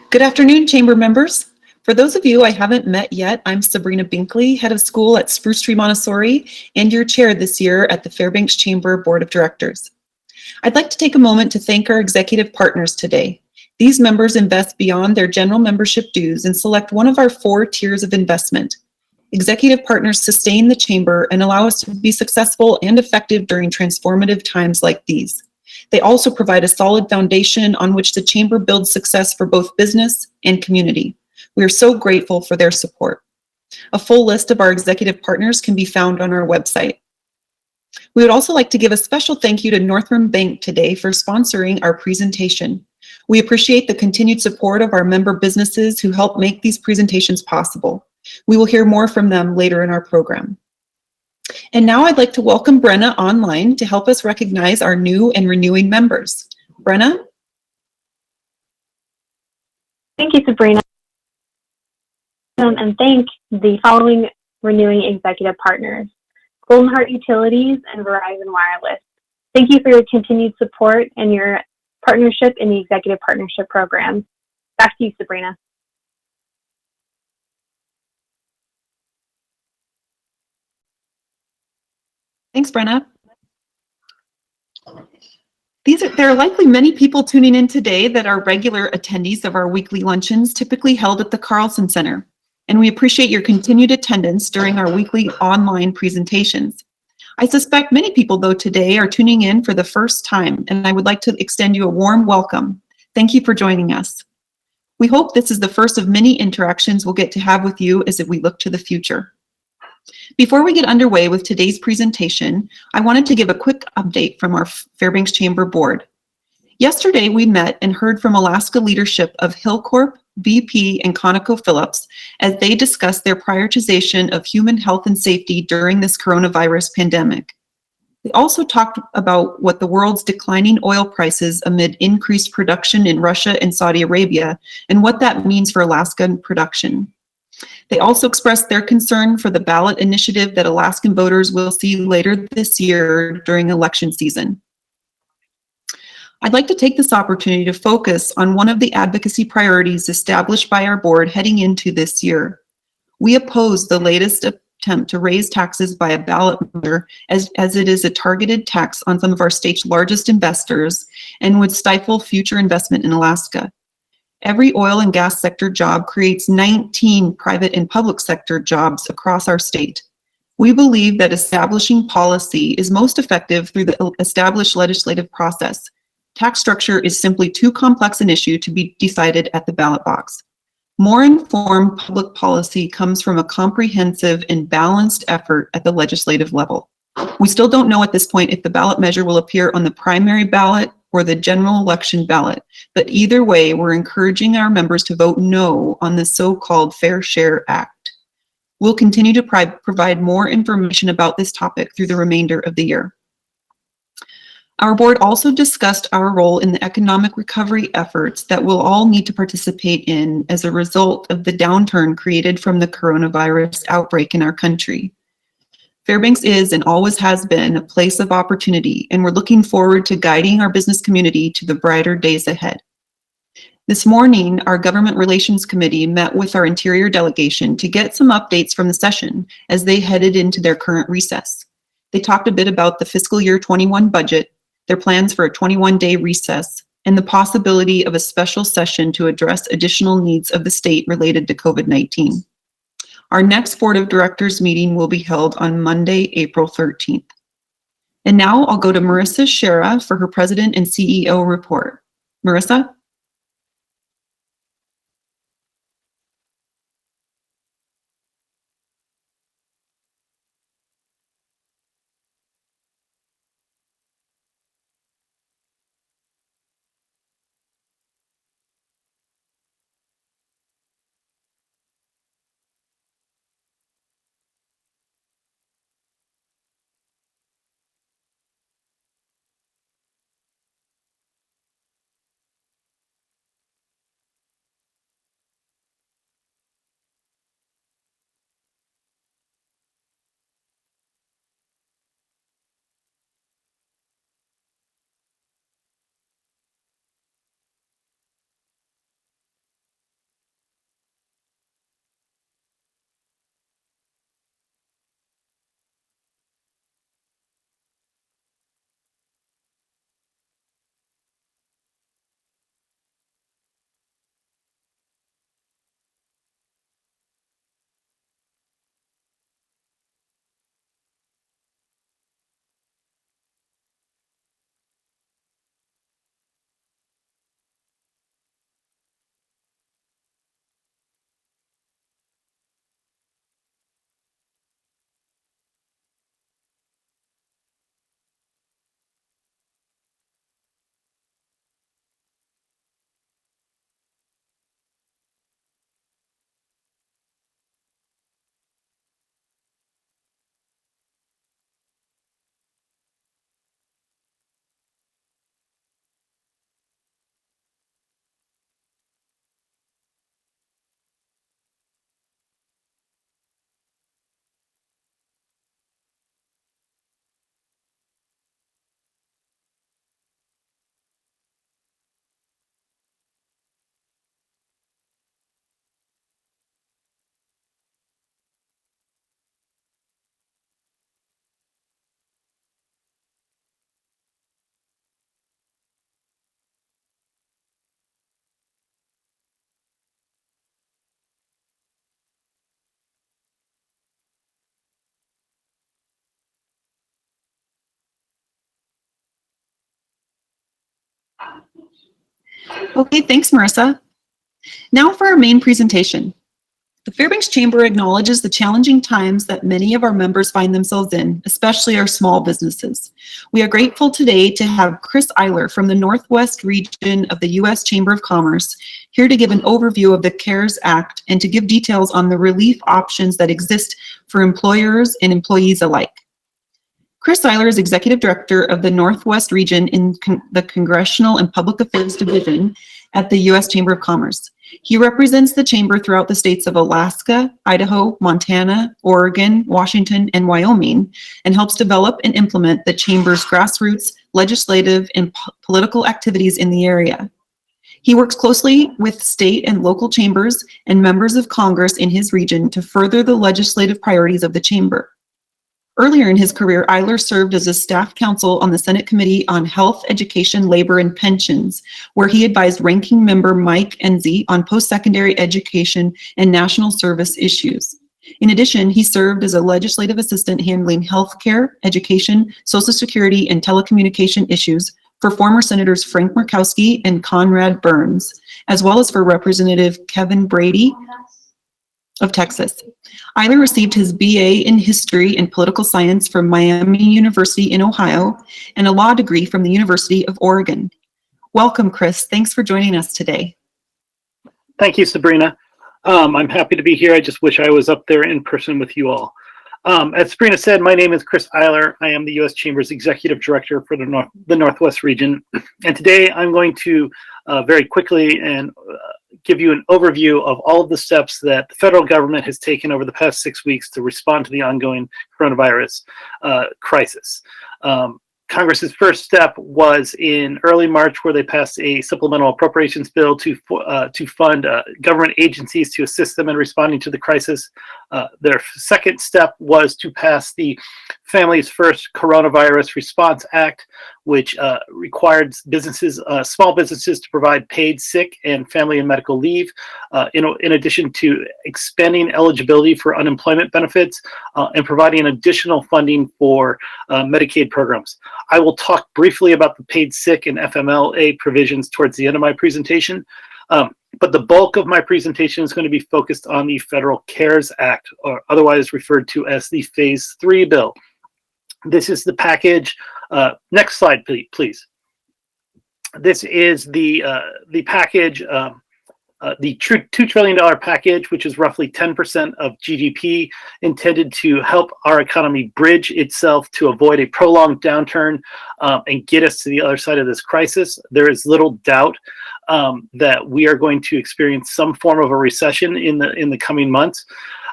Good afternoon, Chamber members. For those of you I haven't met yet, I'm Sabrina Binkley, Head of School at Spruce Tree Montessori, and your chair this year at the Fairbanks Chamber Board of Directors. I'd like to take a moment to thank our executive partners today. These members invest beyond their general membership dues and select one of our 4 tiers of investment. Executive partners sustain the Chamber and allow us to be successful and effective during transformative times like these. They also provide a solid foundation on which the Chamber builds success for both business and community. We are so grateful for their support. A full list of our executive partners can be found on our website. We would also like to give a special thank you to Northrim Bank today for sponsoring our presentation. We appreciate the continued support of our member businesses who help make these presentations possible. We will hear more from them later in our program. And now I'd like to welcome Brenna online to help us recognize our new and renewing members. Brenna? Thank you, Sabrina. And thank the following renewing executive partners: Golden Heart Utilities and Verizon Wireless. Thank you for your continued support and your partnership in the Executive Partnership Program. Back to you, Sabrina. Thanks, Brenna. There are likely many people tuning in today that are regular attendees of our weekly luncheons, typically held at the Carlson Center, and we appreciate your continued attendance during our weekly online presentations. I suspect many people, though, today are tuning in for the first time, and I would like to extend you a warm welcome. Thank you for joining us. We hope this is the first of many interactions we'll get to have with you as we look to the future. Before we get underway with today's presentation, I wanted to give a quick update from our Fairbanks Chamber Board. Yesterday, we met and heard from Alaska leadership of Hillcorp, BP, and ConocoPhillips as they discussed their prioritization of human health and safety during this coronavirus pandemic. They also talked about what the world's declining oil prices amid increased production in Russia and Saudi Arabia and what that means for Alaskan production. They also expressed their concern for the ballot initiative that Alaskan voters will see later this year during election season. I'd like to take this opportunity to focus on one of the advocacy priorities established by our board heading into this year. We oppose the latest attempt to raise taxes by a ballot measure as it is a targeted tax on some of our state's largest investors and would stifle future investment in Alaska. Every oil and gas sector job creates 19 private and public sector jobs across our state. We believe that establishing policy is most effective through the established legislative process. Tax structure is simply too complex an issue to be decided at the ballot box. More informed public policy comes from a comprehensive and balanced effort at the legislative level. We still don't know at this point if the ballot measure will appear on the primary ballot or the general election ballot, but either way, we're encouraging our members to vote no on the so-called Fair Share Act. We'll continue to provide more information about this topic through the remainder of the year. Our board also discussed our role in the economic recovery efforts that we'll all need to participate in as a result of the downturn created from the coronavirus outbreak in our country. Fairbanks is and always has been a place of opportunity, and we're looking forward to guiding our business community to the brighter days ahead. This morning, our Government Relations Committee met with our Interior delegation to get some updates from the session as they headed into their current recess. They talked a bit about the fiscal year 21 budget, their plans for a 21-day recess, and the possibility of a special session to address additional needs of the state related to COVID-19. Our next Board of Directors meeting will be held on Monday, April 13th. And now I'll go to Marissa Shera for her President and CEO report. Marissa? Okay, thanks, Marissa. Now for our main presentation. The Fairbanks Chamber acknowledges the challenging times that many of our members find themselves in, especially our small businesses. We are grateful today to have Chris Eyler from the Northwest region of the U.S. Chamber of Commerce here to give an overview of the CARES Act and to give details on the relief options that exist for employers and employees alike. Chris Eyler is Executive Director of the Northwest region in the Congressional and Public Affairs Division at the U.S. Chamber of Commerce. He represents the Chamber throughout the states of Alaska, Idaho, Montana, Oregon, Washington, and Wyoming, and helps develop and implement the Chamber's grassroots, legislative, and political activities in the area. He works closely with state and local chambers and members of Congress in his region to further the legislative priorities of the Chamber. Earlier in his career, Eyler served as a staff counsel on the Senate Committee on Health, Education, Labor, and Pensions, where he advised Ranking Member Mike Enzi on post-secondary education and national service issues. In addition, he served as a legislative assistant handling healthcare, education, Social Security, and telecommunication issues for former Senators Frank Murkowski and Conrad Burns, as well as for Representative Kevin Brady of Texas. Eyler received his BA in History and Political Science from Miami University in Ohio and a law degree from the University of Oregon. Welcome, Chris. Thanks for joining us today. Thank you, Sabrina. I'm happy to be here. I just wish I was up there in person with you all. As Sabrina said, my name is Chris Eyler. I am the U.S. Chamber's Executive Director for the Northwest region. And today I'm going to very quickly and give you an overview of all of the steps that the federal government has taken over the past 6 weeks to respond to the ongoing coronavirus crisis. Congress's first step was in early March, where they passed a supplemental appropriations bill to fund government agencies to assist them in responding to the crisis. Their second step was to pass the Families First Coronavirus Response Act, which required businesses, small businesses, to provide paid sick and family and medical leave, in addition to expanding eligibility for unemployment benefits and providing additional funding for Medicaid programs. I will talk briefly about the paid sick and FMLA provisions towards the end of my presentation, but the bulk of my presentation is going to be focused on the Federal CARES Act, or otherwise referred to as the Phase 3 bill. This is the package. Next slide, please. This is the package, the $2 trillion package, which is roughly 10% of GDP, intended to help our economy bridge itself to avoid a prolonged downturn and get us to the other side of this crisis. There is little doubt that we are going to experience some form of a recession in the coming months.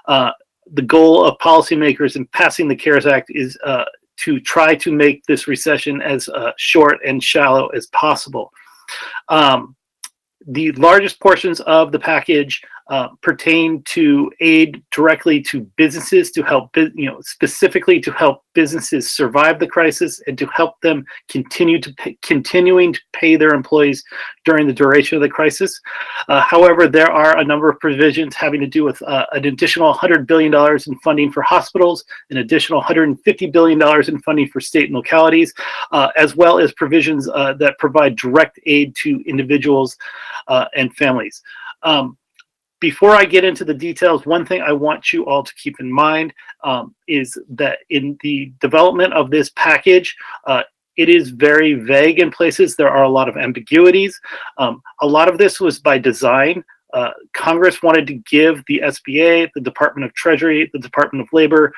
The goal of policymakers in passing the CARES Act is to try to make this recession as short and shallow as possible. The largest portions of the package pertain to aid directly to businesses to help, specifically to help businesses survive the crisis and to help them continuing to pay their employees during the duration of the crisis. However, there are a number of provisions having to do with an additional $100 billion in funding for hospitals, an additional $150 billion in funding for state and localities, as well as provisions that provide direct aid to individuals and families. Before I get into the details, one thing I want you all to keep in mind is that in the development of this package, it is very vague in places. There are a lot of ambiguities. A lot of this was by design. Congress wanted to give the SBA, the Department of Treasury, the Department of Labor,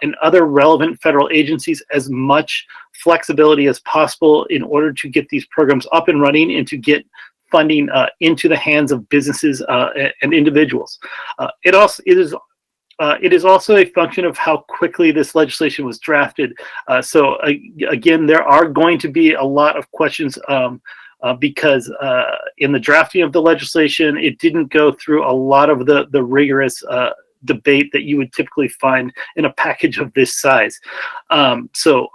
and other relevant federal agencies as much flexibility as possible in order to get these programs up and running and to get funding into the hands of businesses and individuals. It is also a function of how quickly this legislation was drafted. So again, there are going to be a lot of questions because in the drafting of the legislation, it didn't go through a lot of the rigorous debate that you would typically find in a package of this size. So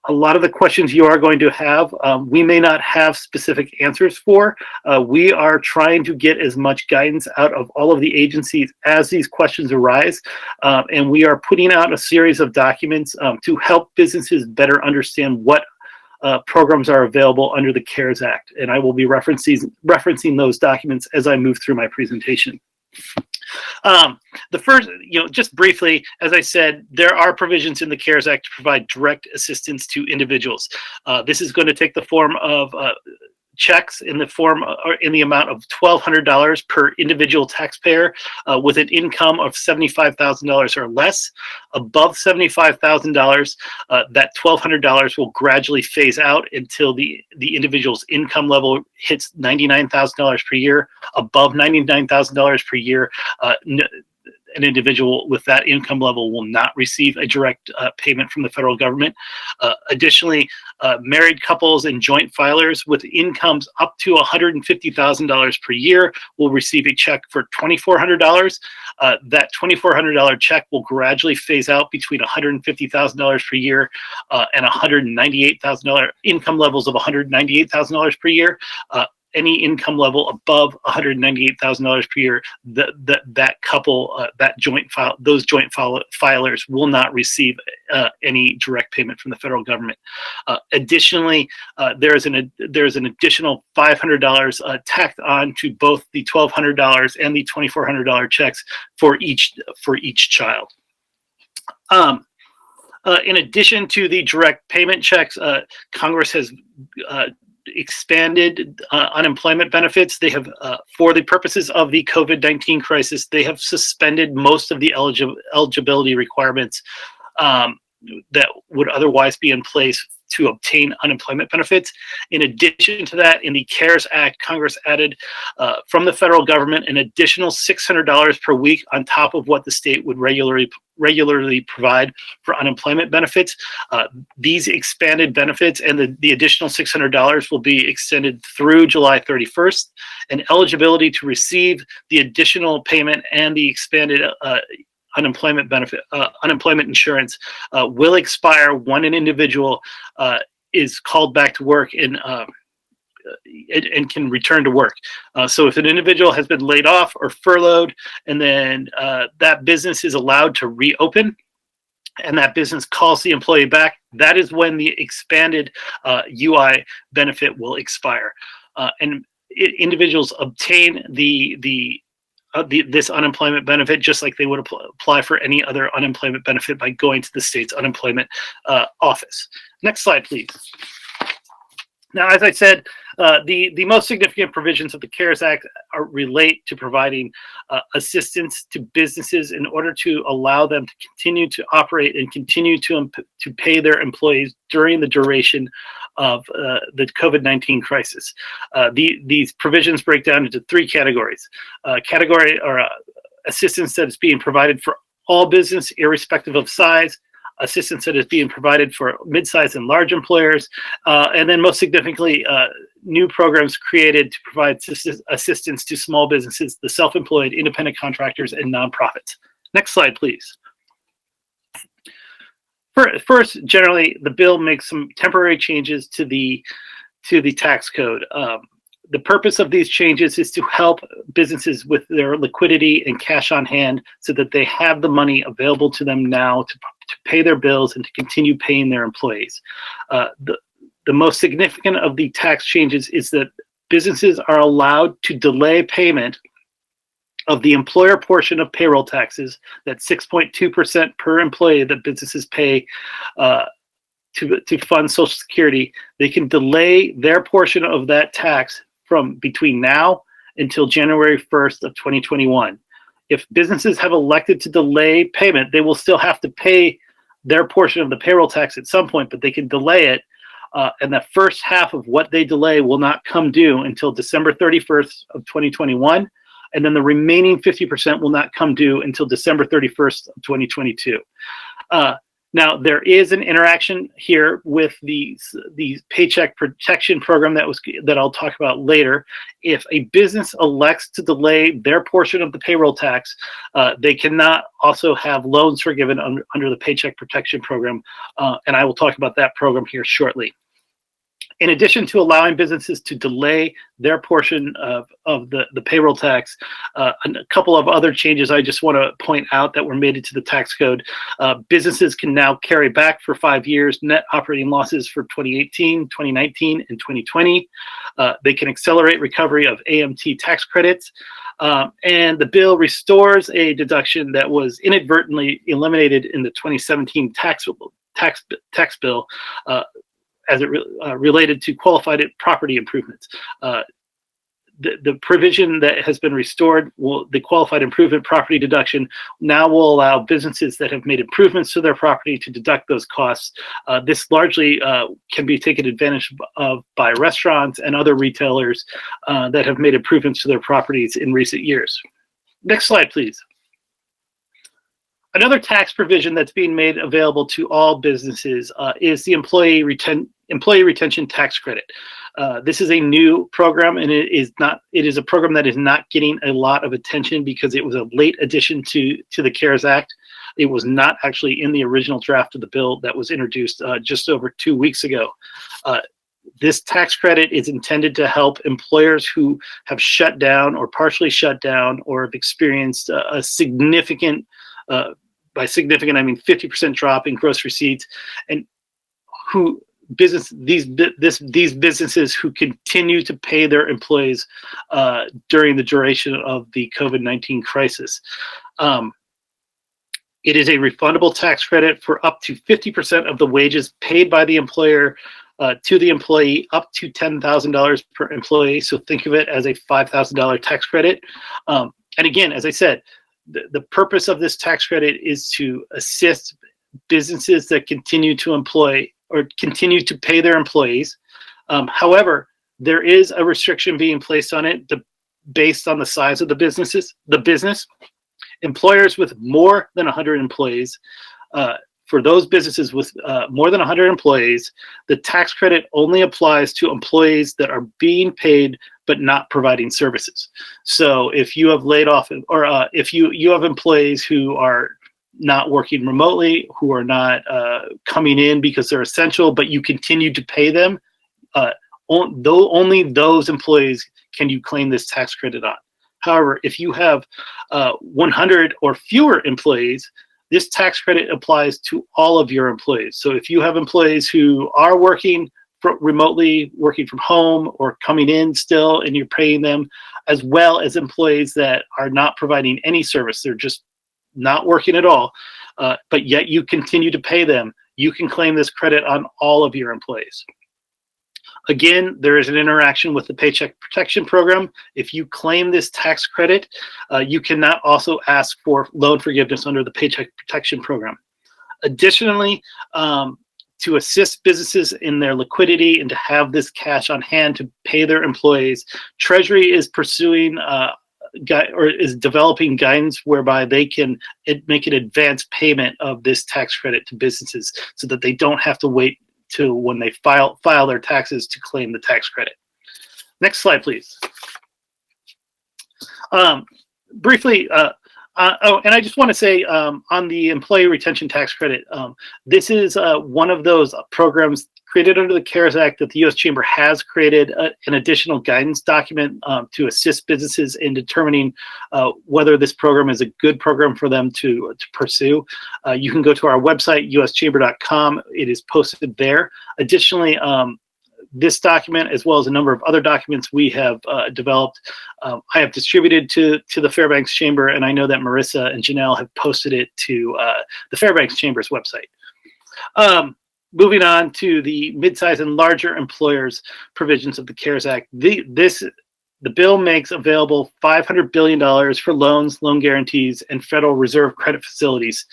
a lot of the questions you are going to have, we may not have specific answers for. We are trying to get as much guidance out of all of the agencies as these questions arise. And we are putting out a series of documents to help businesses better understand what programs are available under the CARES Act, and I will be referencing those documents as I move through my presentation. The first, just briefly, as I said, there are provisions in the CARES Act to provide direct assistance to individuals. This is going to take the form of checks in the amount of $1,200 per individual taxpayer with an income of $75,000 or less. Above $75,000, that $1,200 will gradually phase out until the individual's income level hits $99,000 per year. Above $99,000 per year, an individual with that income level will not receive a direct payment from the federal government. Additionally, married couples and joint filers with incomes up to $150,000 per year will receive a check for $2,400. That $2,400 check will gradually phase out between $150,000 per year and $198,000 income levels of $198,000 per year. Any income level above $198,000 per year, that couple, those joint filers will not receive any direct payment from the federal government. Additionally, there's an additional $500 tacked on to both the $1,200 and the $2,400 checks for each child. In addition to the direct payment checks, Congress has expanded unemployment benefits. They have, for the purposes of the COVID-19 crisis, they have suspended most of the eligibility requirements that would otherwise be in place to obtain unemployment benefits. In addition to that, in the CARES Act, Congress added from the federal government an additional $600 per week on top of what the state would regularly provide for unemployment benefits. These expanded benefits and the additional $600 will be extended through July 31st, and eligibility to receive the additional payment and the expanded unemployment benefit, unemployment insurance will expire when an individual is called back to work and can return to work. So if an individual has been laid off or furloughed, and then that business is allowed to reopen, and that business calls the employee back, that is when the expanded UI benefit will expire. And individuals obtain this unemployment benefit just like they would apply for any other unemployment benefit by going to the state's unemployment office. Next slide, please. Now, as I said, the most significant provisions of the CARES Act relate to providing assistance to businesses in order to allow them to continue to operate and continue to pay their employees during the duration of the COVID-19 crisis. These provisions break down into three categories. Assistance that is being provided for all business, irrespective of size, assistance that is being provided for mid-sized and large employers, and then most significantly, new programs created to provide assistance to small businesses, the self-employed, independent contractors, and nonprofits. Next slide, please. First, generally, the bill makes some temporary changes to the tax code. The purpose of these changes is to help businesses with their liquidity and cash on hand so that they have the money available to them now to pay their bills and to continue paying their employees. The most significant of the tax changes is that businesses are allowed to delay payment of the employer portion of payroll taxes, that 6.2% per employee that businesses pay to fund Social Security. They can delay their portion of that tax from between now until January 1st of 2021. If businesses have elected to delay payment, they will still have to pay their portion of the payroll tax at some point, but they can delay it. And the first half of what they delay will not come due until December 31st of 2021. And then the remaining 50% will not come due until December 31st of 2022. Now, there is an interaction here with the Paycheck Protection Program that I'll talk about later. If a business elects to delay their portion of the payroll tax, they cannot also have loans forgiven under the Paycheck Protection Program, and I will talk about that program here shortly. In addition to allowing businesses to delay their portion of the payroll tax, a couple of other changes I just want to point out that were made into the tax code. Businesses can now carry back for 5 years net operating losses for 2018, 2019, and 2020. They can accelerate recovery of AMT tax credits. And the bill restores a deduction that was inadvertently eliminated in the 2017 tax bill as it related to qualified property improvements. The provision that has been restored, the qualified improvement property deduction, now will allow businesses that have made improvements to their property to deduct those costs. This largely can be taken advantage of by restaurants and other retailers that have made improvements to their properties in recent years. Next slide, please. Another tax provision that's being made available to all businesses is the employee retention tax credit. This is a new program, and it is a program that is not getting a lot of attention because it was a late addition to the CARES Act. It was not actually in the original draft of the bill that was introduced just over 2 weeks ago. This tax credit is intended to help employers who have shut down or partially shut down or have experienced a significant, by significant I mean 50% drop in gross receipts, and these businesses who continue to pay their employees during the duration of the COVID-19 crisis. It is a refundable tax credit for up to 50% of the wages paid by the employer to the employee, up to $10,000 per employee. So think of it as a $5,000 tax credit. And again, as I said, the purpose of this tax credit is to assist businesses that continue to employ or continue to pay their employees. However, there is a restriction being placed on it based on the size of the business. Employers with more than 100 employees, for those businesses with more than 100 employees, the tax credit only applies to employees that are being paid but not providing services. So if you have laid off, or if you have employees who are not working remotely, who are not coming in because they're essential, but you continue to pay them, only those employees can you claim this tax credit on. However, if you have 100 or fewer employees, this tax credit applies to all of your employees. So if you have employees who are working remotely, working from home, or coming in still, and you're paying them, as well as employees that are not providing any service, they're just not working at all, but yet you continue to pay them, you can claim this credit on all of your employees. Again, there is an interaction with the Paycheck Protection Program. If you claim this tax credit, you cannot also ask for loan forgiveness under the Paycheck Protection Program. Additionally, to assist businesses in their liquidity and to have this cash on hand to pay their employees, Treasury is pursuing is developing guidance whereby they can make an advance payment of this tax credit to businesses so that they don't have to wait till when they file their taxes to claim the tax credit. Next slide, please. Briefly, and I just want to say on the employee retention tax credit, this is one of those programs created under the CARES Act that the U.S. Chamber has created an additional guidance document to assist businesses in determining whether this program is a good program for them to pursue. You can go to our website, uschamber.com. It is posted there. Additionally, this document, as well as a number of other documents we have developed, I have distributed to the Fairbanks Chamber, and I know that Marissa and Janelle have posted it to the Fairbanks Chamber's website. Moving on to the midsize and larger employers provisions of the CARES Act, the bill makes available $500 billion for loans, loan guarantees, and Federal Reserve credit facilities.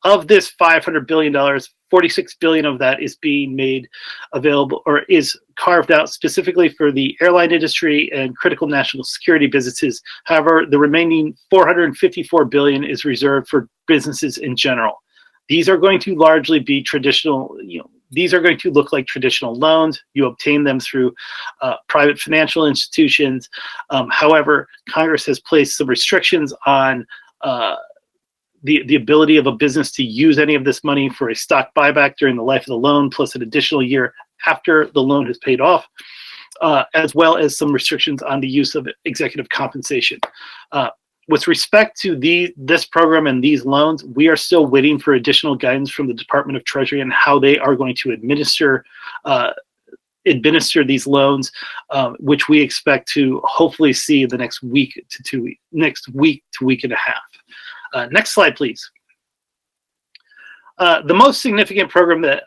Of this $500 billion, $46 billion of that is being made available or is carved out specifically for the airline industry and critical national security businesses. However, the remaining $454 billion is reserved for businesses in general. These are going to largely be traditional, these are going to look like traditional loans. You obtain them through private financial institutions. However, Congress has placed some restrictions on the ability of a business to use any of this money for a stock buyback during the life of the loan, plus an additional year after the loan has paid off, as well as some restrictions on the use of executive compensation. With respect to this program and these loans, we are still waiting for additional guidance from the Department of Treasury and how they are going to administer these loans, which we expect to hopefully see the next week to week and a half. Next slide, please. The most significant program that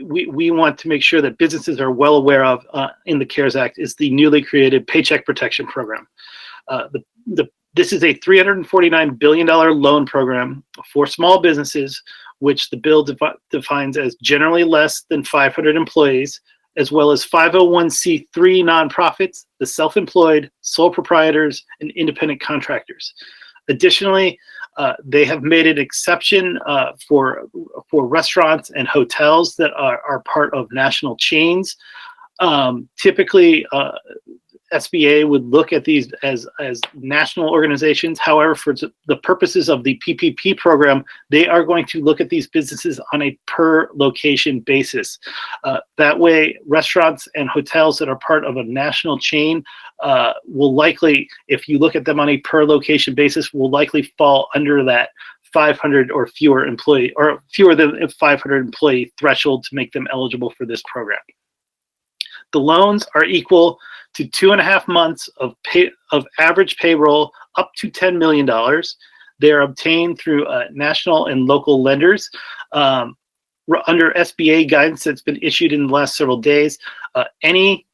we want to make sure that businesses are well aware of in the CARES Act is the newly created Paycheck Protection Program. This is a $349 billion loan program for small businesses, which the bill defines as generally less than 500 employees, as well as 501c3 nonprofits, the self-employed, sole proprietors, and independent contractors. Additionally, they have made an exception for restaurants and hotels that are part of national chains. Typically, SBA would look at these as national organizations. However, for the purposes of the PPP program, they are going to look at these businesses on a per location basis. That way, restaurants and hotels that are part of a national chain will likely, if you look at them on a per location basis, will likely fall under that 500 or fewer employee, or fewer than 500 employee threshold to make them eligible for this program. The loans are equal to 2.5 months of average payroll up to $10 million. They are obtained through national and local lenders. Under SBA guidance that's been issued in the last several days, any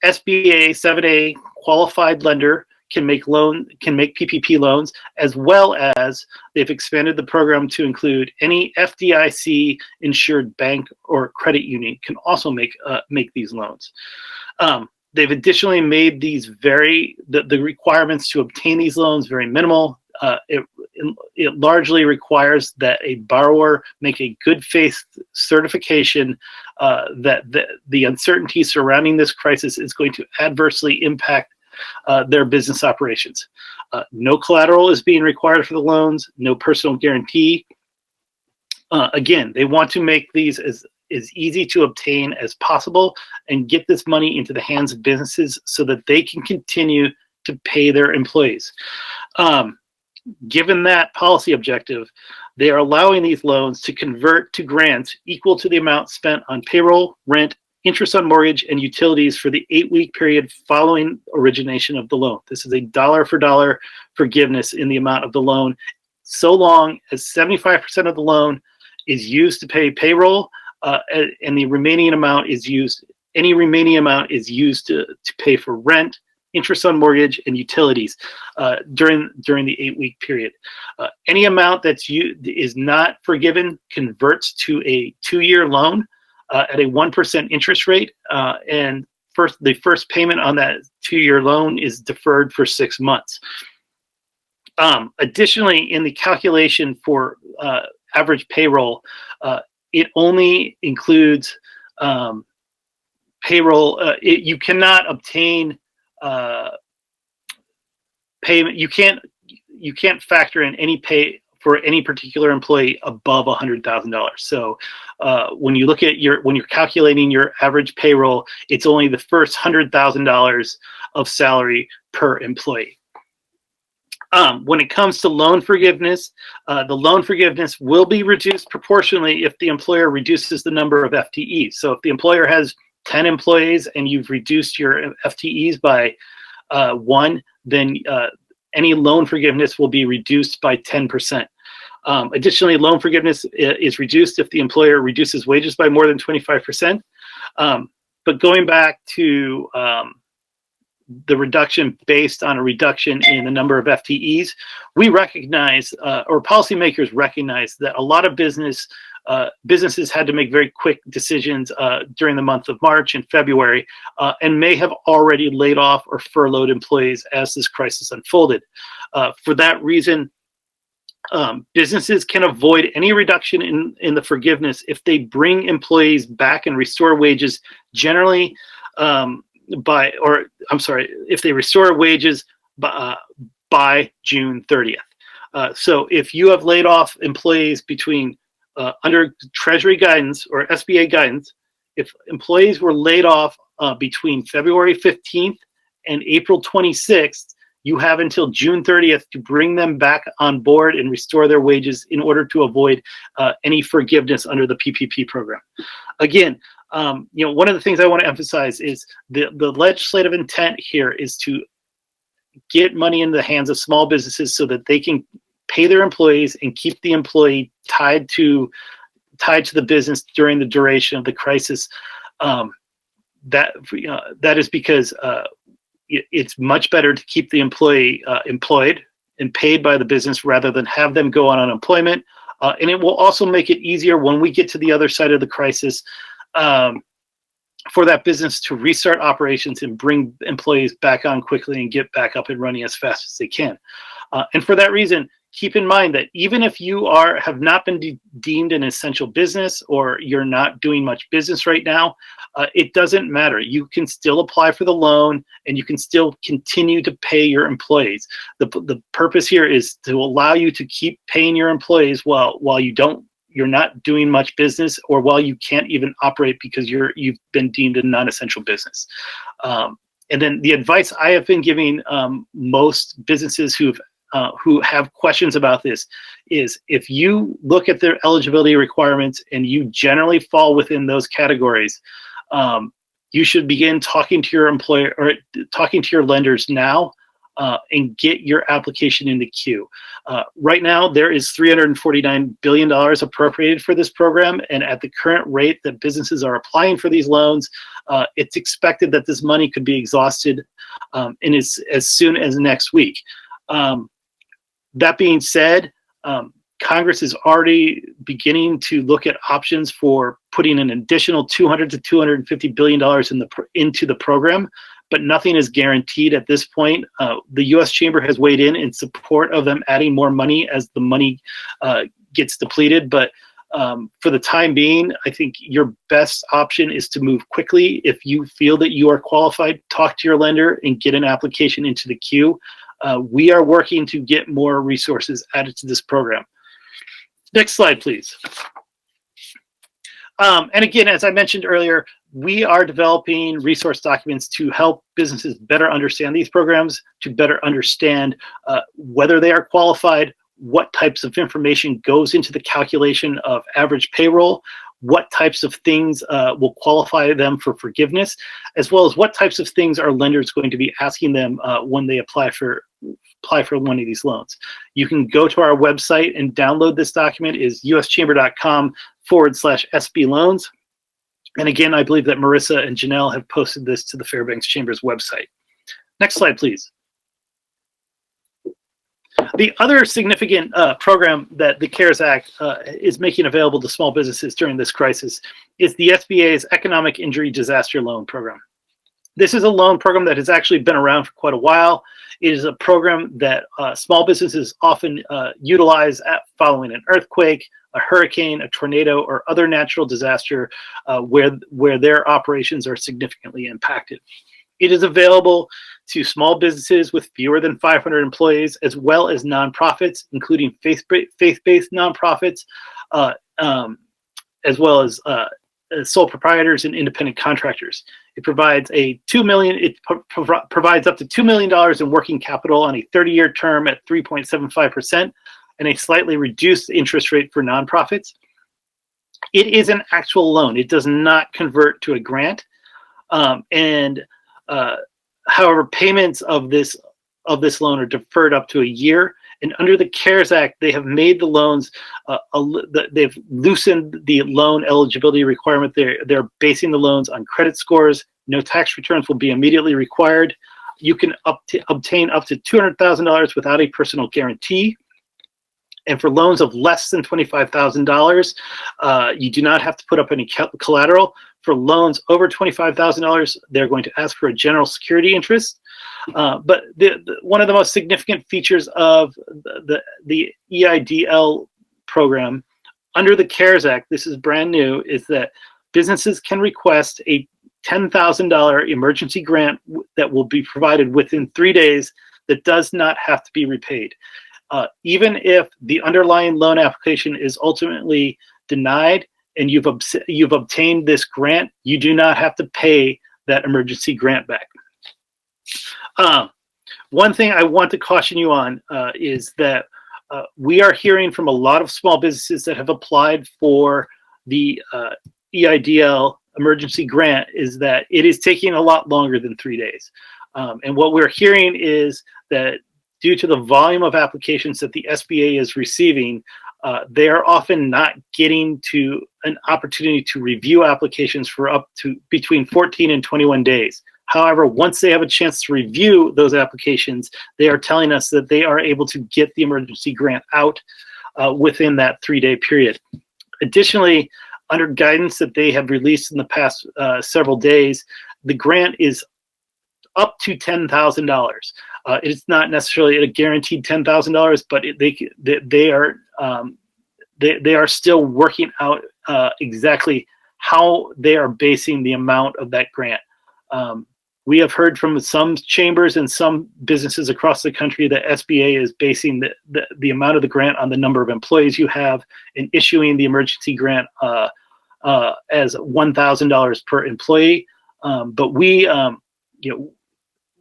SBA 7A qualified lender can make PPP loans, as well as they've expanded the program to include any FDIC insured bank or credit union can also make these loans. They've additionally made these the requirements to obtain these loans very minimal. It largely requires that a borrower make a good faith certification that the uncertainty surrounding this crisis is going to adversely impact their business operations. No collateral is being required for the loans, no personal guarantee. Again, they want to make these as easy to obtain as possible and get this money into the hands of businesses so that they can continue to pay their employees. Given that policy objective, they are allowing these loans to convert to grants equal to the amount spent on payroll, rent, interest on mortgage, and utilities for the 8-week period following origination of the loan. This is a dollar for dollar forgiveness in the amount of the loan, so long as 75% of the loan is used to pay payroll, and the remaining amount is used. Any remaining amount is used to pay for rent, interest on mortgage, and utilities during the 8-week period. Any amount is not forgiven converts to a 2-year loan at a 1% interest rate, and the first payment on that 2-year loan is deferred for 6 months. Additionally, in the calculation for average payroll, it only includes payroll. You cannot obtain payment. You can't factor in any pay for any particular employee above $100,000. So when you look at when you're calculating your average payroll, it's only the first $100,000 of salary per employee. When it comes to loan forgiveness, the loan forgiveness will be reduced proportionally if the employer reduces the number of FTEs. So if the employer has 10 employees and you've reduced your FTEs by 1, then any loan forgiveness will be reduced by 10%. Additionally, loan forgiveness is reduced if the employer reduces wages by more than 25%. But going back to the reduction based on a reduction in the number of FTEs, we recognize, or policymakers recognize, that a lot of businesses had to make very quick decisions during the month of March and February, and may have already laid off or furloughed employees as this crisis unfolded. For that reason, businesses can avoid any reduction in the forgiveness if they bring employees back and restore wages generally if they restore wages by June 30th. So if you have laid off employees between under Treasury guidance or SBA guidance, if employees were laid off between February 15th and April 26th, you have until June 30th to bring them back on board and restore their wages in order to avoid any forgiveness under the PPP program. Again, one of the things I want to emphasize is the legislative intent here is to get money in the hands of small businesses so that they can pay their employees and keep the employee tied to the business during the duration of the crisis. That is because it's much better to keep the employee employed and paid by the business rather than have them go on unemployment. And it will also make it easier when we get to the other side of the crisis for that business to restart operations and bring employees back on quickly and get back up and running as fast as they can. And for that reason, keep in mind that even if you have not been deemed an essential business or you're not doing much business right now, it doesn't matter. You can still apply for the loan and you can still continue to pay your employees. The purpose here is to allow you to keep paying your employees while you're not doing much business, or while you can't even operate because you've been deemed a non-essential business. And then the advice I have been giving most businesses who have questions about this is, if you look at their eligibility requirements and you generally fall within those categories, you should begin talking to your employer or talking to your lenders now and get your application in the queue. Right now, there is $349 billion appropriated for this program, and at the current rate that businesses are applying for these loans, it's expected that this money could be exhausted as soon as next week. That being said, Congress is already beginning to look at options for putting an additional $200 to $250 billion into the program, but nothing is guaranteed at this point. The U.S. Chamber has weighed in support of them adding more money as the money gets depleted. But for the time being, I think your best option is to move quickly. If you feel that you are qualified, talk to your lender and get an application into the queue. We are working to get more resources added to this program. Next slide, please. And again, as I mentioned earlier, we are developing resource documents to help businesses better understand these programs, to better understand whether they are qualified, what types of information goes into the calculation of average payroll, what types of things will qualify them for forgiveness, as well as what types of things are lenders going to be asking them when they apply for one of these loans. You can go to our website and download this document. Is uschamber.com/SB loans. And again, I believe that Marissa and Janelle have posted this to the Fairbanks Chamber's website. Next slide, please. The other significant program that the CARES Act is making available to small businesses during this crisis is the SBA's Economic Injury Disaster Loan Program. This is a loan program that has actually been around for quite a while. It is a program that small businesses often utilize following an earthquake, a hurricane, a tornado, or other natural disaster where their operations are significantly impacted. It is available to small businesses with fewer than 500 employees, as well as nonprofits, including faith-based nonprofits, as well as sole proprietors and independent contractors. It provides provides up to $2 million in working capital on a 30-year term at 3.75% and a slightly reduced interest rate for nonprofits. It is an actual loan. It does not convert to a grant. However, payments of this loan are deferred up to a year. And under the CARES Act, they have made the loans, they've loosened the loan eligibility requirement. They're basing the loans on credit scores. No tax returns will be immediately required. You can obtain up to $200,000 without a personal guarantee. And for loans of less than $25,000, you do not have to put up any collateral. For loans over $25,000, they're going to ask for a general security interest. But one of the most significant features of the EIDL program under the CARES Act, this is brand new, is that businesses can request a $10,000 emergency grant that will be provided within 3 days that does not have to be repaid. Even if the underlying loan application is ultimately denied, and you've obtained this grant, you do not have to pay that emergency grant back. One thing I want to caution you on is that we are hearing from a lot of small businesses that have applied for the EIDL emergency grant is that it is taking a lot longer than 3 days. And what we're hearing is that due to the volume of applications that the SBA is receiving, they are often not getting to an opportunity to review applications for up to between 14 and 21 days. However, once they have a chance to review those applications, they are telling us that they are able to get the emergency grant out within that 3-day period. Additionally, under guidance that they have released in the past several days, the grant is up to $10,000. It's not necessarily a guaranteed $10,000, but they are still working out exactly how they are basing the amount of that grant. We have heard from some chambers and some businesses across the country that SBA is basing the amount of the grant on the number of employees you have and issuing the emergency grant as $1,000 per employee. But we,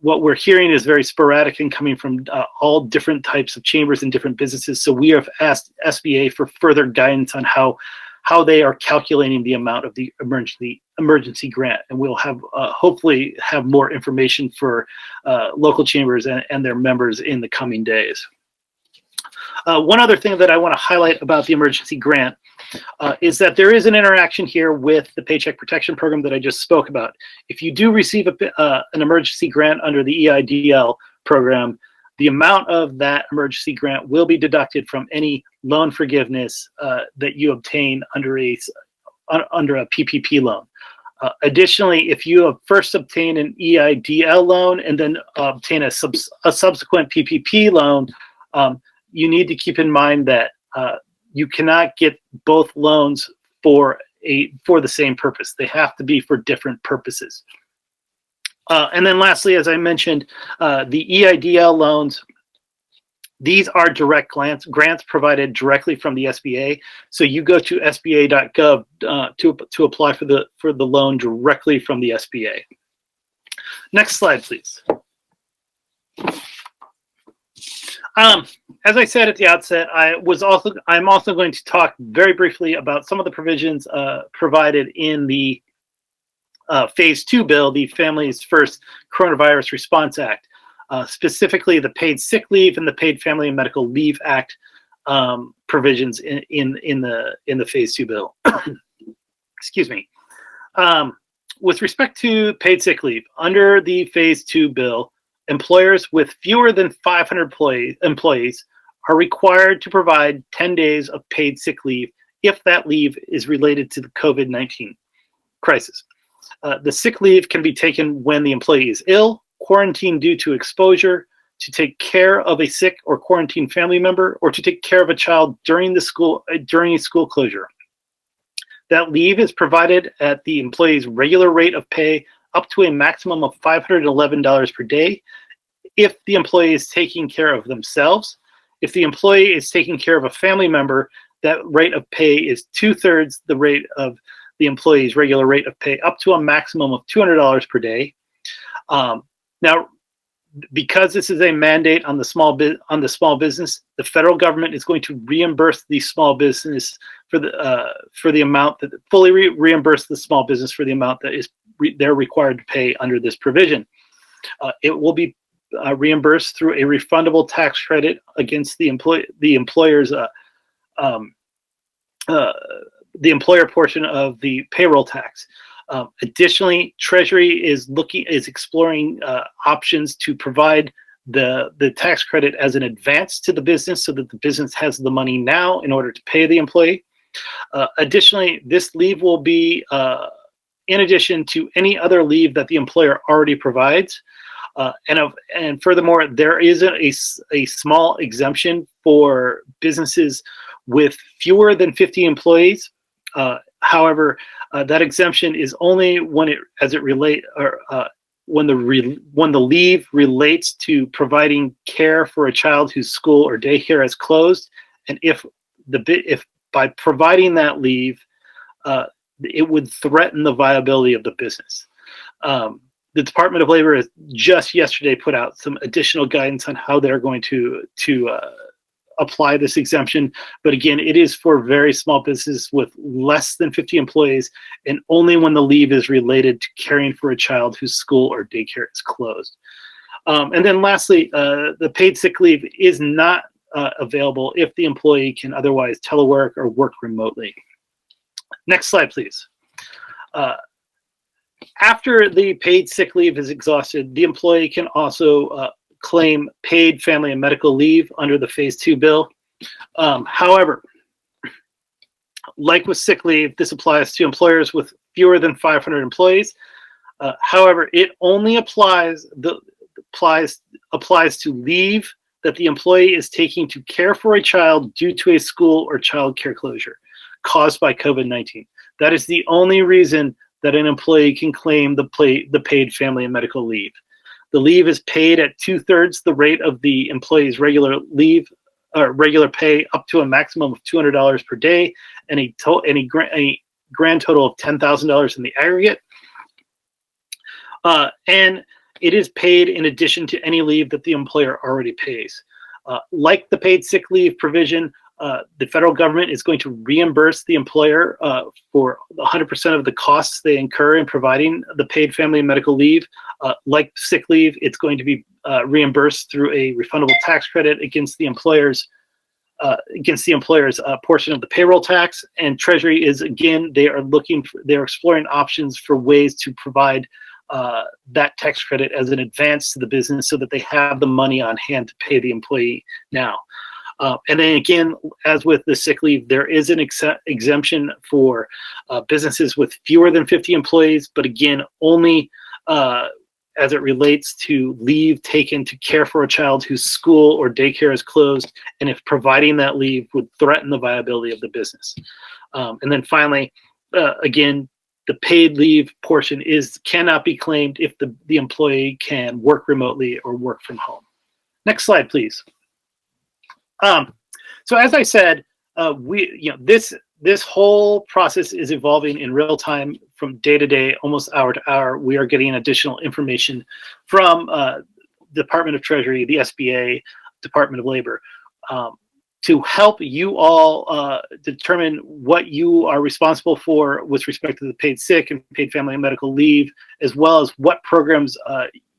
what we're hearing is very sporadic and coming from all different types of chambers and different businesses. So we have asked SBA for further guidance on how they are calculating the amount of the emergency grant, and we'll have hopefully have more information for local chambers and their members in the coming days. One other thing that I want to highlight about the emergency grant is that there is an interaction here with the Paycheck Protection Program that I just spoke about. If you do receive an emergency grant under the EIDL program, the amount of that emergency grant will be deducted from any loan forgiveness that you obtain under a PPP loan. Additionally, if you have first obtained an EIDL loan and then obtain a subsequent PPP loan, you need to keep in mind that you cannot get both loans for the same purpose. They have to be for different purposes. And then lastly, as I mentioned, the EIDL loans, these are direct grants provided directly from the SBA. So you go to sba.gov to apply for the loan directly from the SBA. Next slide, please. As I said at the outset, I'm also going to talk very briefly about some of the provisions provided in the Phase 2 bill, the Families First Coronavirus Response Act, specifically the Paid Sick Leave and the Paid Family and Medical Leave Act provisions in the Phase 2 bill. Excuse me. With respect to paid sick leave, under the Phase 2 bill, employers with fewer than 500 employees are required to provide 10 days of paid sick leave if that leave is related to the COVID-19 crisis. The sick leave can be taken when the employee is ill, quarantined due to exposure, to take care of a sick or quarantined family member, or to take care of a child during a school closure. That leave is provided at the employee's regular rate of pay up to a maximum of $511 per day if the employee is taking care of themselves. If the employee is taking care of a family member, that rate of pay is 2/3 the rate of the employee's regular rate of pay, up to a maximum of $200 per day. Now, because this is a mandate on the small business, the federal government is going to reimburse the small business for the amount that fully reimburse the small business for the amount that is they're required to pay under this provision. It will be reimbursed through a refundable tax credit against the employer's the employer portion of the payroll tax. Additionally, Treasury is exploring options to provide the tax credit as an advance to the business so that the business has the money now in order to pay the employee. Additionally, this leave will be in addition to any other leave that the employer already provides. And furthermore, there is a small exemption for businesses with fewer than 50 employees. However, that exemption is only when the leave relates to providing care for a child whose school or daycare has closed, and if by providing that leave, it would threaten the viability of the business. The Department of Labor has just yesterday put out some additional guidance on how they're going to apply this exemption. But again, it is for very small businesses with less than 50 employees, and only when the leave is related to caring for a child whose school or daycare is closed. And then lastly, the paid sick leave is not available if the employee can otherwise telework or work remotely. Next slide, please. After the paid sick leave is exhausted, the employee can also claim paid family and medical leave under the Phase 2 bill. However, like with sick leave, this applies to employers with fewer than 500 employees. However, it only applies to leave that the employee is taking to care for a child due to a school or child care closure caused by COVID-19. That is the only reason that an employee can claim the paid family and medical leave. The leave is paid at 2/3 the rate of the employee's regular leave or regular pay, up to a maximum of $200 per day, and a grand total of $10,000 in the aggregate. And it is paid in addition to any leave that the employer already pays. Like the paid sick leave provision, the federal government is going to reimburse the employer for 100% of the costs they incur in providing the paid family and medical leave. Like sick leave, it's going to be reimbursed through a refundable tax credit against the employer's portion of the payroll tax. And Treasury is, again, they're exploring options for ways to provide that tax credit as an advance to the business so that they have the money on hand to pay the employee now. And then again, as with the sick leave, there is an exemption for businesses with fewer than 50 employees, but again, only as it relates to leave taken to care for a child whose school or daycare is closed, and if providing that leave would threaten the viability of the business. And then finally, again, the paid leave portion cannot be claimed if the employee can work remotely or work from home. Next slide, please. So as I said, this whole process is evolving in real time from day to day, almost hour to hour. We are getting additional information from Department of Treasury, the SBA, Department of Labor, to help you all determine what you are responsible for with respect to the paid sick and paid family and medical leave, as well as what programs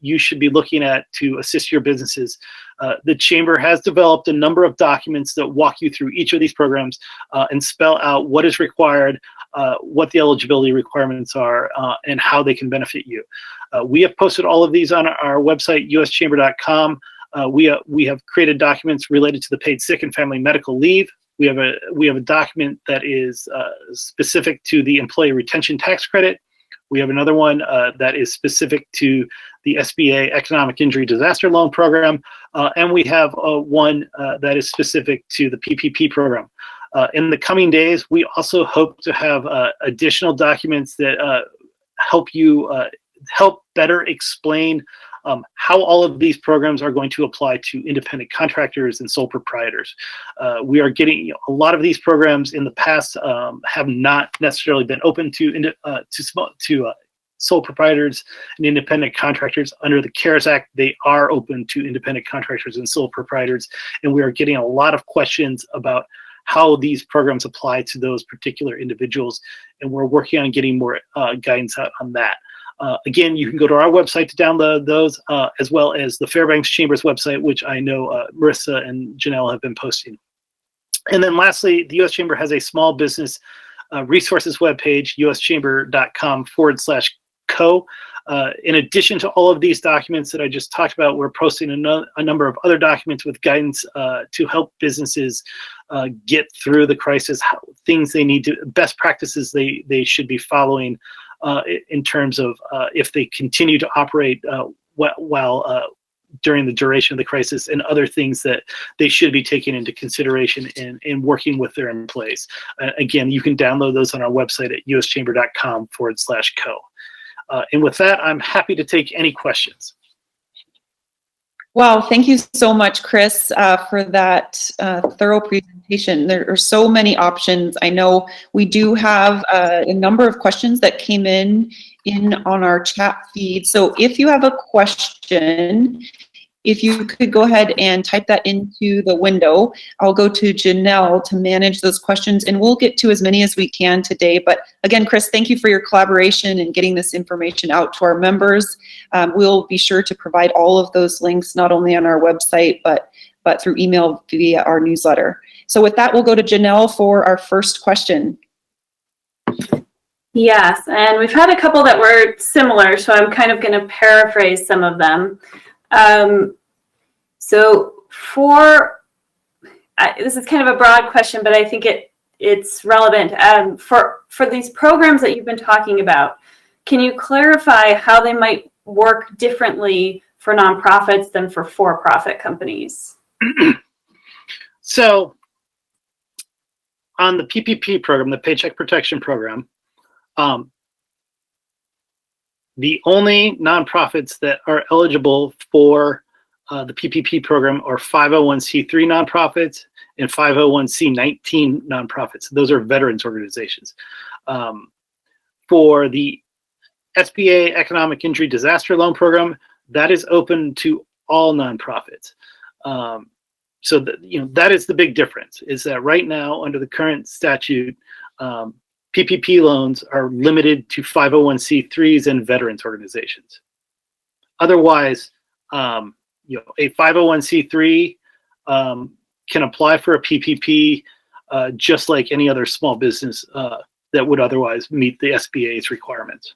you should be looking at to assist your businesses. The Chamber has developed a number of documents that walk you through each of these programs and spell out what is required, what the eligibility requirements are, and how they can benefit you. We have posted all of these on our website, uschamber.com. We have created documents related to the paid sick and family medical leave. We have a document that is specific to the employee retention tax credit. We have another one that is specific to the SBA Economic Injury Disaster Loan Program, and we have one that is specific to the PPP program. In the coming days, we also hope to have additional documents that help better explain how all of these programs are going to apply to independent contractors and sole proprietors. We are getting a lot of these programs in the past have not necessarily been open to sole proprietors and independent contractors. Under the CARES Act, they are open to independent contractors and sole proprietors, and we are getting a lot of questions about how these programs apply to those particular individuals, and we're working on getting more guidance out on that. Again, you can go to our website to download those, as well as the Fairbanks Chamber's website, which I know Marissa and Janelle have been posting. And then lastly, the U.S. Chamber has a small business resources webpage, uschamber.com/co. In addition to all of these documents that I just talked about, we're posting a number of other documents with guidance to help businesses get through the crisis, things they need to, best practices they should be following in terms of if they continue to operate while during the duration of the crisis, and other things that they should be taking into consideration in working with their employees. Again, you can download those on our website at uschamber.com/co. And with that, I'm happy to take any questions. Wow, thank you so much, Chris, for that thorough presentation. There are so many options. I know we do have a number of questions that came in on our chat feed. So if you have a question, if you could go ahead and type that into the window, I'll go to Janelle to manage those questions, and we'll get to as many as we can today. But again, Chris, thank you for your collaboration and getting this information out to our members. We'll be sure to provide all of those links, not only on our website, but through email via our newsletter. So with that, we'll go to Janelle for our first question. Yes, and we've had a couple that were similar, so I'm kind of going to paraphrase some of them. So this is kind of a broad question, but I think it's relevant. For these programs that you've been talking about, can you clarify how they might work differently for nonprofits than for for-profit companies? So on the PPP program, the Paycheck Protection Program, the only nonprofits that are eligible for the PPP program are 501c3 nonprofits and 501c19 nonprofits. Those are veterans organizations. For the SBA Economic Injury Disaster Loan Program, that is open to all nonprofits. So that is the big difference, is that right now under the current statute, PPP loans are limited to 501c3s and veterans organizations. Otherwise, a 501c3 can apply for a PPP just like any other small business that would otherwise meet the SBA's requirements.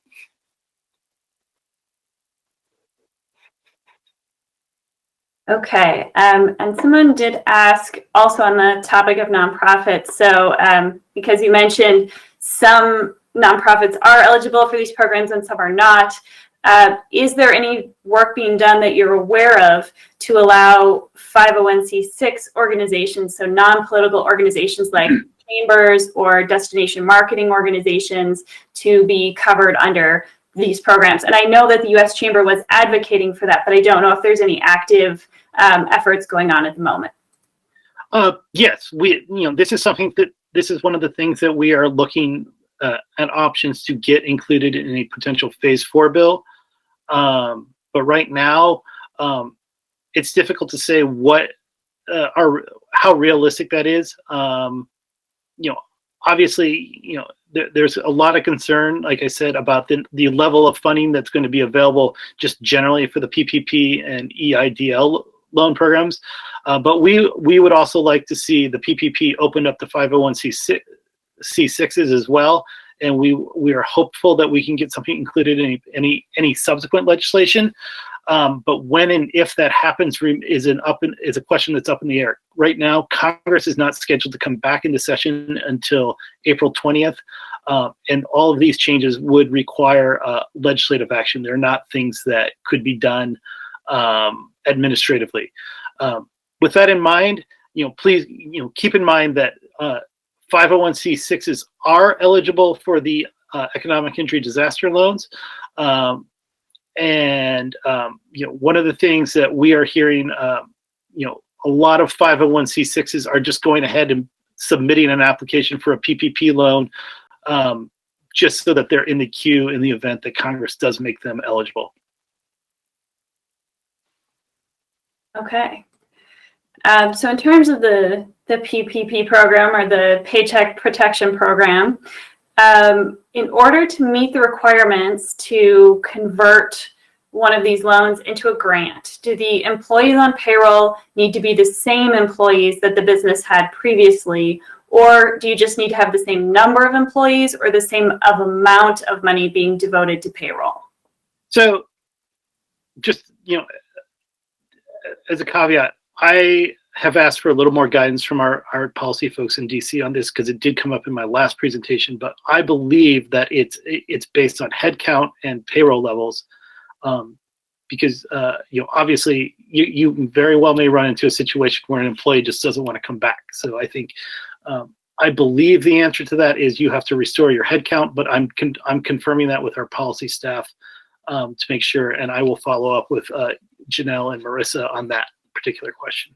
Okay, and someone did ask also on the topic of nonprofits. So because you mentioned some nonprofits are eligible for these programs and some are not, is there any work being done that you're aware of to allow 501c6 organizations, so non-political organizations like chambers or destination marketing organizations, to be covered under these programs? And I know that the U.S. Chamber was advocating for that, but I don't know if there's any active efforts going on at the moment. Yes, this is one of the things that we are looking at options to get included in a potential Phase 4 bill. But right now, it's difficult to say how realistic that is. Obviously, there's a lot of concern, like I said, about the level of funding that's going to be available just generally for the PPP and EIDL loan programs. But we would also like to see the PPP opened up to 501c6s as well. And we are hopeful that we can get something included in any subsequent legislation. But when and if that happens is a question that's up in the air. Right now, Congress is not scheduled to come back into session until April 20th. And all of these changes would require legislative action. They're not things that could be done administratively. With that in mind, please keep in mind that 501c6s are eligible for the economic injury disaster loans. And one of the things that we are hearing, a lot of 501c6s are just going ahead and submitting an application for a PPP loan just so that they're in the queue in the event that Congress does make them eligible. Okay. So in terms of the PPP program, or the Paycheck Protection Program, in order to meet the requirements to convert one of these loans into a grant, do the employees on payroll need to be the same employees that the business had previously, or do you just need to have the same number of employees or the same amount of money being devoted to payroll? So just, as a caveat, I have asked for a little more guidance from our policy folks in DC on this, because it did come up in my last presentation, but I believe that it's based on headcount and payroll levels, because obviously you very well may run into a situation where an employee just doesn't want to come back. So I think I believe the answer to that is you have to restore your headcount, but I'm confirming that with our policy staff to make sure, and I will follow up with Janelle and Marissa on that particular question.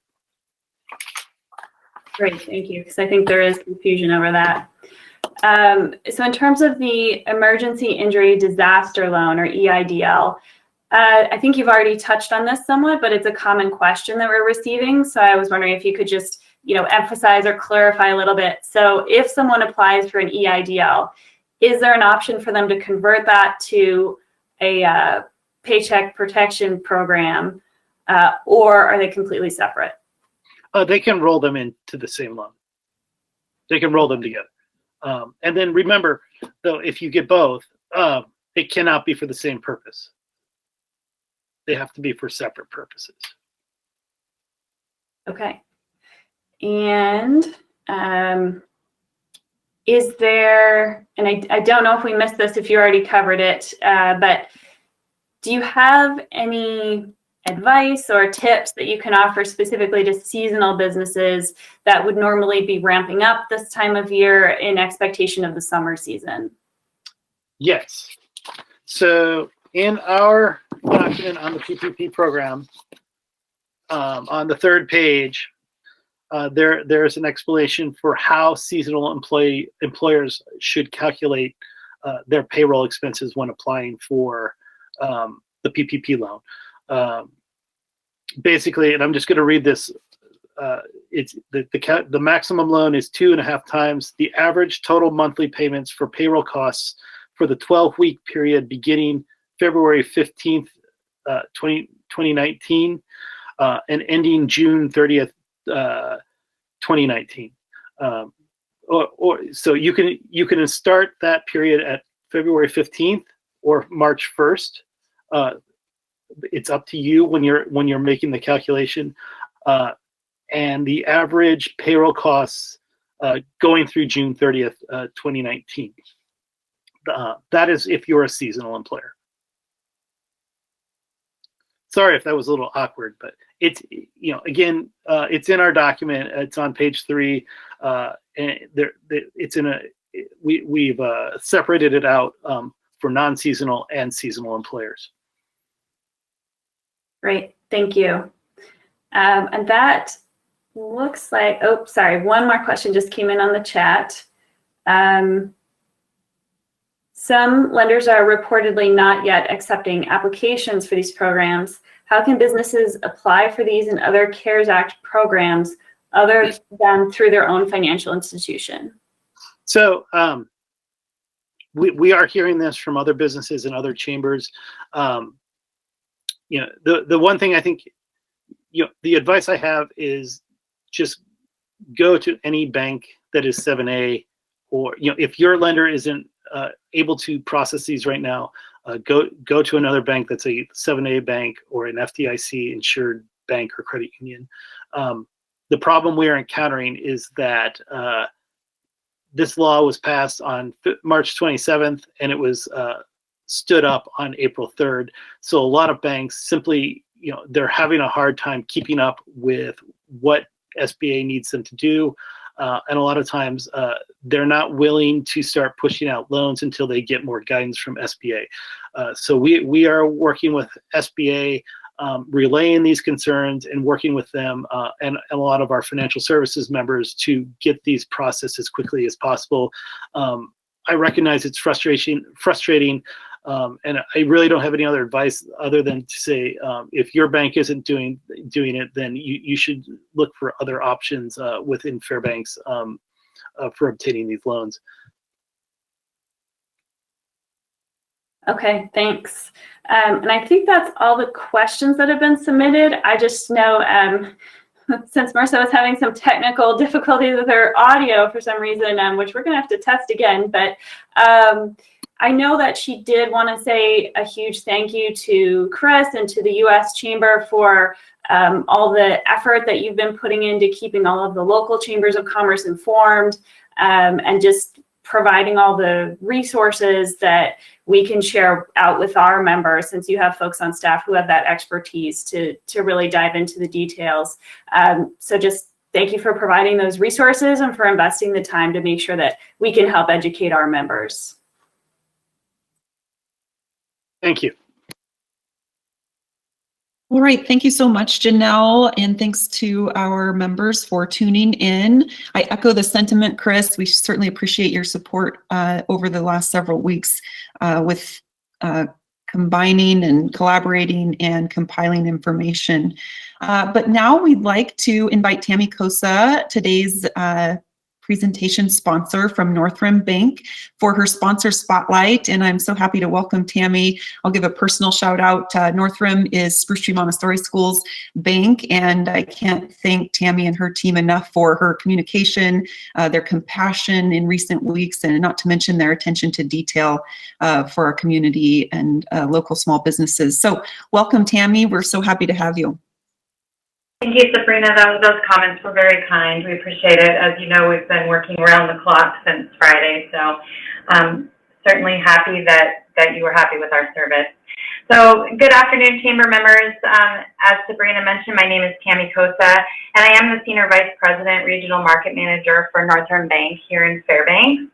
Great, thank you, because I think there is confusion over that. So in terms of the Emergency Injury Disaster Loan, or EIDL, I think you've already touched on this somewhat, but it's a common question that we're receiving. So I was wondering if you could just, emphasize or clarify a little bit. So if someone applies for an EIDL, is there an option for them to convert that to a paycheck protection program, or are they completely separate? They can roll them into the same loan. They can roll them together. And then remember, though, if you get both, it cannot be for the same purpose. They have to be for separate purposes. Okay. And is there, and I don't know if we missed this, if you already covered it, but do you have any advice or tips that you can offer specifically to seasonal businesses that would normally be ramping up this time of year in expectation of the summer season? Yes. So in our document on the PPP program, on the third page, there's an explanation for how seasonal employers should calculate their payroll expenses when applying for the PPP loan. Basically, and I'm just going to read this. It's the maximum loan is 2.5 times the average total monthly payments for payroll costs for the 12-week period beginning February 15th, 2019, and ending June 30th, 2019. So you can start that period at February 15th or March 1st. It's up to you when you're making the calculation, and the average payroll costs going through June 30th, 2019. That is if you're a seasonal employer. Sorry if that was a little awkward, but it's again it's in our document. It's on page 3, and it's in we've separated it out for non-seasonal and seasonal employers. Great, thank you. And that looks like, oh, sorry, one more question just came in on the chat. Some lenders are reportedly not yet accepting applications for these programs. How can businesses apply for these and other CARES Act programs other than through their own financial institution? So we are hearing this from other businesses and other chambers. The one thing I think, the advice I have is just go to any bank that is 7A, or if your lender isn't able to process these right now, go to another bank that's a 7A bank or an FDIC insured bank or credit union. The problem we are encountering is that this law was passed on March 27th, and it was stood up on April 3rd. So a lot of banks simply, they're having a hard time keeping up with what SBA needs them to do. And a lot of times they're not willing to start pushing out loans until they get more guidance from SBA. So we are working with SBA, relaying these concerns and working with them and a lot of our financial services members to get these processed as quickly as possible. I recognize it's frustrating, and I really don't have any other advice other than to say, if your bank isn't doing it, then you should look for other options within Fairbanks for obtaining these loans. Okay, thanks. And I think that's all the questions that have been submitted. I just know since Marissa was having some technical difficulties with her audio for some reason, which we're going to have to test again, but I know that she did want to say a huge thank you to Chris and to the U.S. Chamber for all the effort that you've been putting into keeping all of the local chambers of commerce informed, and just providing all the resources that we can share out with our members, since you have folks on staff who have that expertise to really dive into the details. So just thank you for providing those resources and for investing the time to make sure that we can help educate our members. Thank you. All right, thank you so much, Janelle, and thanks to our members for tuning in. I echo the sentiment, Chris. We certainly appreciate your support over the last several weeks with combining and collaborating and compiling information. But now we'd like to invite Tammy Kosa, today's presentation sponsor from Northrim Bank, for her sponsor spotlight. And I'm so happy to welcome Tammy. I'll give a personal shout out. Northrim is Spruce Tree Montessori School's bank, and I can't thank Tammy and her team enough for her communication, their compassion in recent weeks, and not to mention their attention to detail for our community and local small businesses. So welcome, Tammy. We're so happy to have you. Thank you, Sabrina. Those comments were very kind. We appreciate it. As you know, we've been working around the clock since Friday, so certainly happy that you were happy with our service. So good afternoon, Chamber members. As Sabrina mentioned, my name is Tammy Kosa, and I am the Senior Vice President, Regional Market Manager for Northrim Bank here in Fairbanks.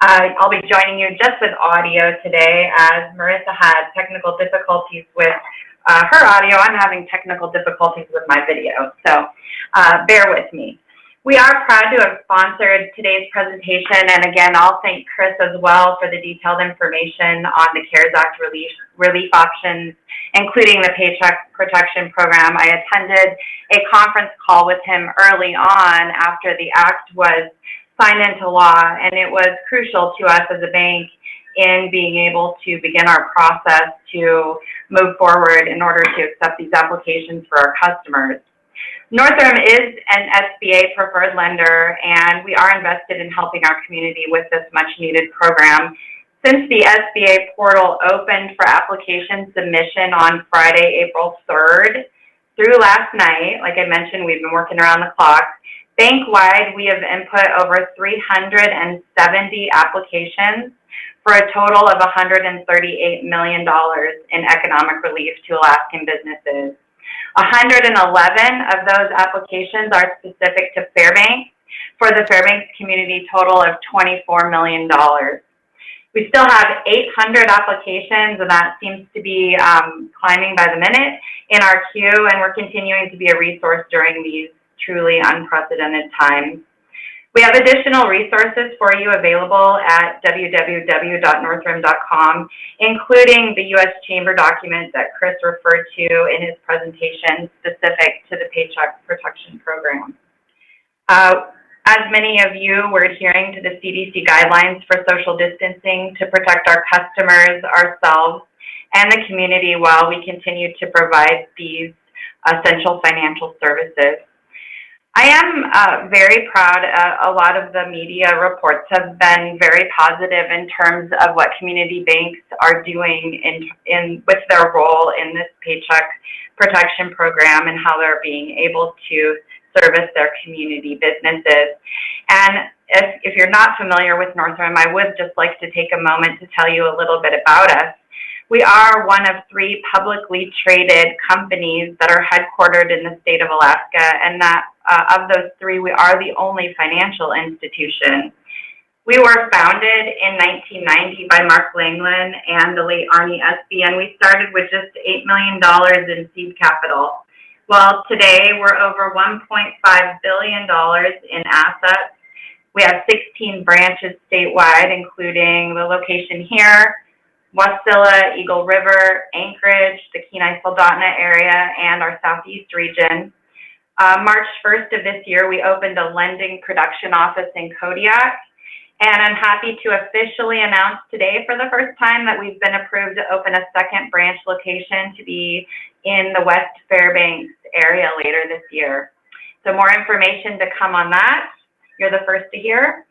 I'll be joining you just with audio today, as Marissa had technical difficulties with her audio. I'm having technical difficulties with my video, so bear with me. We are proud to have sponsored today's presentation, and again, I'll thank Chris as well for the detailed information on the CARES Act relief options, including the Paycheck Protection Program. I attended a conference call with him early on after the act was signed into law, and it was crucial to us as a bank in being able to begin our process to move forward in order to accept these applications for our customers. Northrim is an SBA preferred lender, and we are invested in helping our community with this much needed program. Since the SBA portal opened for application submission on Friday, April 3rd, through last night, like I mentioned, we've been working around the clock. Bank-wide, we have input over 370 applications for a total of $138 million in economic relief to Alaskan businesses. 111 of those applications are specific to Fairbanks, for the Fairbanks community total of $24 million. We still have 800 applications, and that seems to be climbing by the minute in our queue, and we're continuing to be a resource during these truly unprecedented times. We have additional resources for you available at www.northrim.com, including the U.S. Chamber document that Chris referred to in his presentation specific to the Paycheck Protection Program. As many of you were adhering to the CDC guidelines for social distancing to protect our customers, ourselves, and the community while we continue to provide these essential financial services. I am very proud. A lot of the media reports have been very positive in terms of what community banks are doing with their role in this Paycheck Protection Program and how they're being able to service their community businesses. And if you're not familiar with Northrim, I would just like to take a moment to tell you a little bit about us. We are one of 3 publicly traded companies that are headquartered in the state of Alaska, and that of those 3, we are the only financial institution. We were founded in 1990 by Mark Langland and the late Arnie Espy, and we started with just $8 million in seed capital. Well, today we're over $1.5 billion in assets. We have 16 branches statewide, including the location here, Wasilla, Eagle River, Anchorage, the Kenai-Soldotna area, and our Southeast region. March 1st of this year, we opened a lending production office in Kodiak, and I'm happy to officially announce today for the first time that we've been approved to open a second branch location to be in the West Fairbanks area later this year. So more information to come on that. You're the first to hear.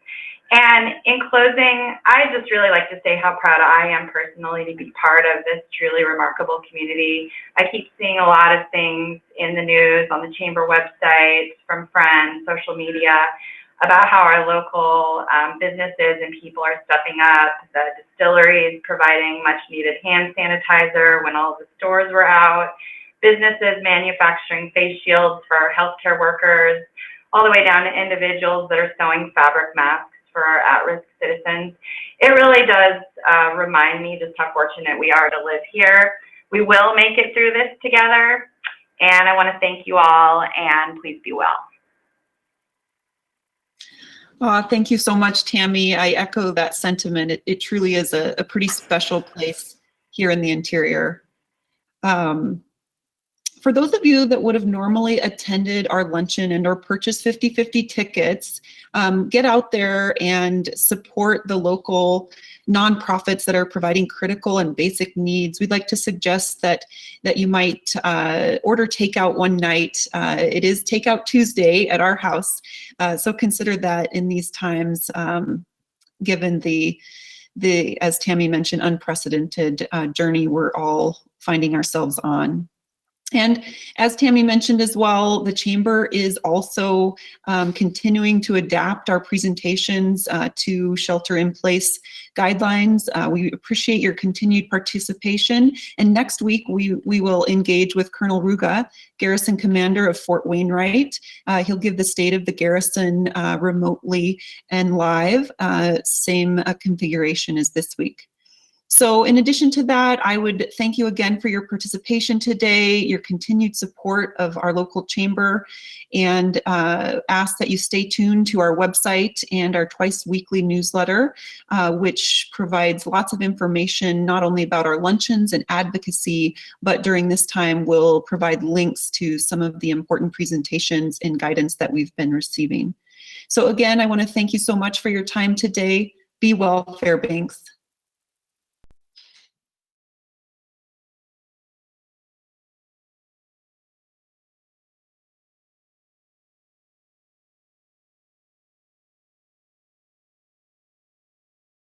And in closing, I just really like to say how proud I am personally to be part of this truly remarkable community. I keep seeing a lot of things in the news, on the Chamber website, from friends, social media, about how our local businesses and people are stepping up. The distillery is providing much needed hand sanitizer when all the stores were out. Businesses manufacturing face shields for our healthcare workers, all the way down to individuals that are sewing fabric masks for our at-risk citizens. It really does remind me just how fortunate we are to live here. We will make it through this together. And I want to thank you all, and please be well. Thank you so much, Tammy. I echo that sentiment. It truly is a pretty special place here in the interior. For those of you that would have normally attended our luncheon and or purchased 50/50 tickets, get out there and support the local nonprofits that are providing critical and basic needs. We'd like to suggest that you might order takeout one night. It is Takeout Tuesday at our house, so consider that in these times, given the as Tammy mentioned, unprecedented journey we're all finding ourselves on. And as Tammy mentioned as well, the Chamber is also continuing to adapt our presentations to shelter-in-place guidelines. We appreciate your continued participation. And next week, we will engage with Colonel Ruga, Garrison Commander of Fort Wainwright. He'll give the state of the garrison remotely and live, same configuration as this week. So in addition to that, I would thank you again for your participation today, your continued support of our local chamber, and ask that you stay tuned to our website and our twice weekly newsletter, which provides lots of information not only about our luncheons and advocacy, but during this time we'll provide links to some of the important presentations and guidance that we've been receiving. So again, I want to thank you so much for your time today. Be well, Fairbanks.